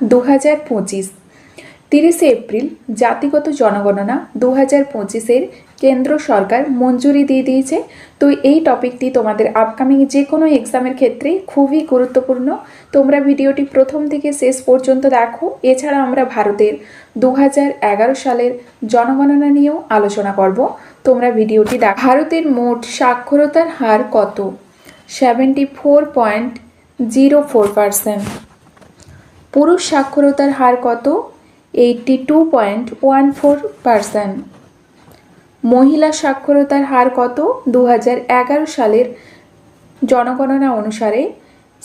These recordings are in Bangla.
2025 30শে এপ্রিল জাতিগত জনগণনা 2025-এর কেন্দ্র সরকার মঞ্জুরি দিয়ে দিয়েছে। তো এই টপিকটি তোমাদের আপকামিং যে কোনো এক্সামের ক্ষেত্রে খুবই গুরুত্বপূর্ণ। তোমরা ভিডিওটি প্রথম থেকে শেষ পর্যন্ত দেখো। এছাড়া আমরা ভারতের 2011 সালের জনগণনা নিয়েও আলোচনা করব। তোমরা ভিডিওটি দেখো। ভারতের মোট সাক্ষরতার হার কত? 74.04%। পুরুষ সাক্ষরতার হার কত? 82.14%। মহিলা সাক্ষরতার হার কত? 2011 সালের জনগণনা অনুসারে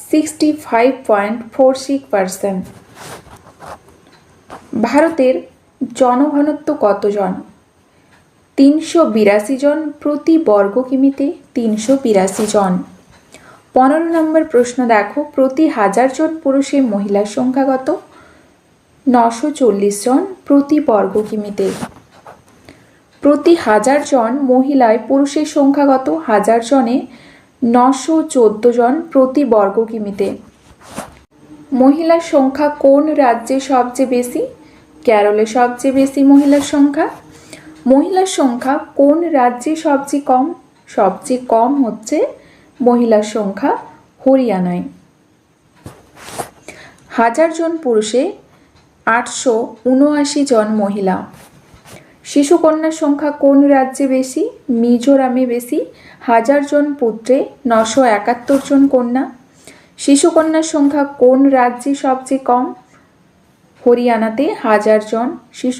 65.46%। ভারতের জনঘনত্ব কতজন? 382 জন প্রতি বর্গ কিমিতে। 382 জন। 15 নম্বর প্রশ্ন দেখো, প্রতি 1000 জন পুরুষে মহিলার সংখ্যা কত? 940 জন প্রতি বর্গ কিমিতে। প্রতি 1000 জন মহিলায় পুরুষের সংখ্যা কত? 1000 জনে 914 জন প্রতি বর্গ কিমিতে। মহিলার সংখ্যা কোন রাজ্যে সবচেয়ে বেশি? কেরলে সবচেয়ে বেশি মহিলার সংখ্যা। মহিলার সংখ্যা কোন রাজ্যে সবচেয়ে কম? সবচেয়ে কম হচ্ছে মহিলার সংখ্যা হরিয়ানায়। 1000 জন পুরুষে 879 জন মহিলা। শিশুকন্যার সংখ্যা কোন রাজ্যে বেশি? মিজোরামে বেশি। 1000 জন পুত্রে 971 জন কন্যা। শিশুকন্যার সংখ্যা কোন রাজ্যে সবচেয়ে কম? হরিয়ানাতে 1000 জন শিশু